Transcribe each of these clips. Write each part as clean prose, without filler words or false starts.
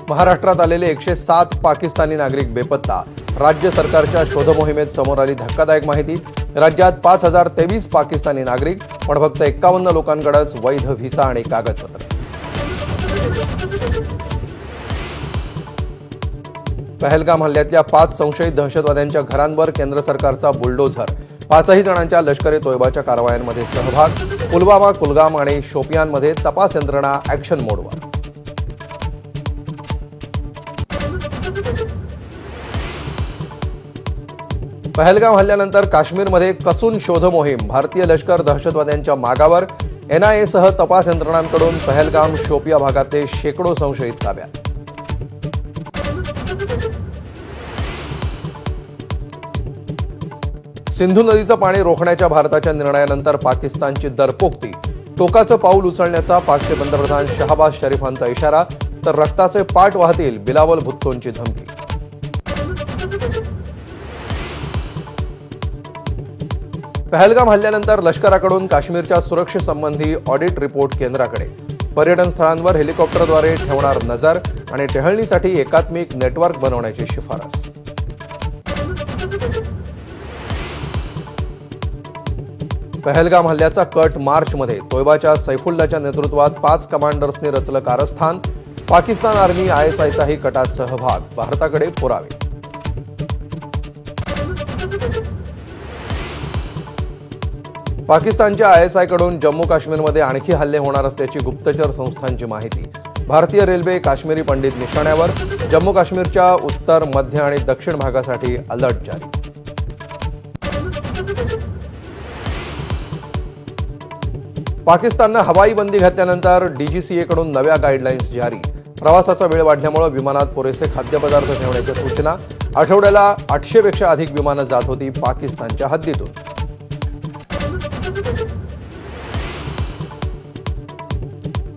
महाराष्ट्रात आलेले 107 पाकिस्तानी नागरिक बेपत्ता। राज्य सरकारच्या शोध मोहिमेत समोर आली धक्कादायक माहिती। राज्यात 5023 पाकिस्तानी नागरिक, पण फक्त 51 लोकांकडेच वैध व्हिसा आणि कागदपत्र। पहलगाम हल्ल्यातल्या 5 संशयित दहशतवाद्यांच्या घरांवर केंद्र सरकारचा बुलडोझर। 5ही जणांच्या लष्कर ए तोयबाच्या कारवायांमध्ये सहभाग। पुलवामा, कुलगाम आणि शोपियानमध्ये तपास यंत्रणा ॲक्शन मोडवर। पहलगाम हल्ल्यानंतर काश्मीरमध्ये कसून शोध मोहीम। भारतीय लष्कर दहशतवाद्यांच्या मागावर। एनआयएसह तपास यंत्रणांकडून पहलगाम, शोपिया भागातले शेकडो संशयित ताब्यात। सिंधू नदीचं पाणी रोखण्याच्या भारताच्या निर्णयानंतर पाकिस्तानची दरपोक्ती। टोकाचं पाऊल उचलण्याचा पाकचे पंतप्रधान शहबाज शरीफांचा इशारा, तर रक्ताचे पाट वाहतील बिलावल भुत्तोंची धमकी। पहलगाम हल्ल्यानंतर लष्कराकडून काश्मीरच्या सुरक्षेसंबंधी ऑडिट रिपोर्ट केंद्राकडे। पर्यटन स्थळांवर हेलिकॉप्टरद्वारे ठेवणार नजर आणि टहलणीसाठी एकात्मिक नेटवर्क बनवण्याची शिफारस। पहलगाम हल्ल्याचा कट मार्चमध्ये तोयबाच्या सैफुल्लाच्या नेतृत्वात 5 कमांडर्सनी रचलं कारस्थान। पाकिस्तान आर्मी, आयएसआयचाही कटात सहभाग। भारताकडे पुरावे। पाकिस्तानच्या आयएसआयकडून जम्मू काश्मीरमध्ये आणखी हल्ले होणार असल्याची गुप्तचर संस्थांची माहिती। भारतीय रेल्वे काश्मीरी पंडित निशाण्यावर। जम्मू काश्मीरच्या उत्तर, मध्य आणि दक्षिण भागासाठी अलर्ट जारी। पाकिस्ताननं हवाई बंदी घातल्यानंतर डीजीसीएकडून नव्या गाईडलाईन्स जारी। प्रवासाचा वेळ वाढल्यामुळे विमानात पुरेसे खाद्यपदार्थ ठेवण्याच्या सूचना। आठवड्याला 800 पेक्षा अधिक विमानं जात होती पाकिस्तानच्या हद्दीतून।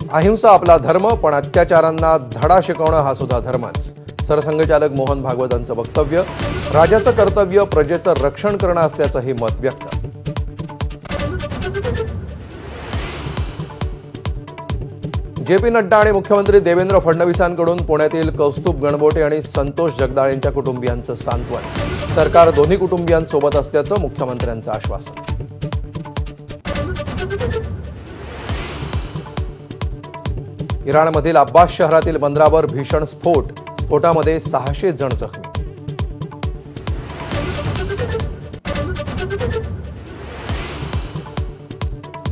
अहिंसा आपला धर्म, पण अत्याचारांना धडा शिकवणं हा सुद्धा धर्मच। सरसंघचालक मोहन भागवतांचं वक्तव्य। राजाचं कर्तव्य प्रजेचं रक्षण करणं असल्याचंही मत व्यक्त। जेपी नड्डा आणि मुख्यमंत्री देवेंद्र फडणवीसांकडून पुण्यातील कौस्तुभ गणबोटे आणि संतोष जगदाळे यांच्या कुटुंबियांचं सांत्वन। सरकार दोन्ही कुटुंबियांसोबत असल्याचं मुख्यमंत्र्यांचं आश्वासन। इराणमधील अब्बास शहरातील बंदरावर भीषण स्फोट। स्फोटामध्ये 600 जण जखमी।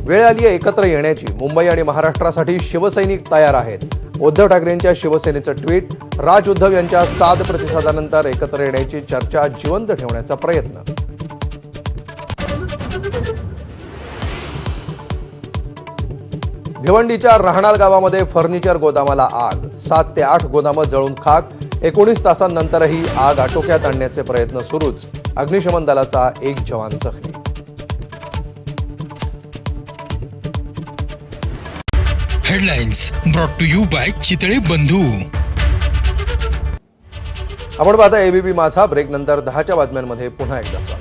वेळ आली आहे एकत्र येण्याची। मुंबई आणि महाराष्ट्रासाठी शिवसैनिक तयार आहेत। उद्धव ठाकरेंच्या शिवसेनेचं ट्विट। राज उद्धव यांच्या साद प्रतिसादानंतर एकत्र येण्याची चर्चा जिवंत ठेवण्याचा प्रयत्न। भिवंडीच्या राहणाल गावामध्ये फर्निचर गोदामाला आग। 7 ते 8 गोदामं जळून खाक। 19 तासांनंतरही आग आटोक्यात आणण्याचे प्रयत्न सुरूच। अग्निशमन दलाचा एक जवान जखमी। Headlines brought to you by Chitale Bandhu. आपण पाहता एबीपी माझा। ब्रेक नंतर 10च्या बातम्यांमध्ये पुन्हा एकदा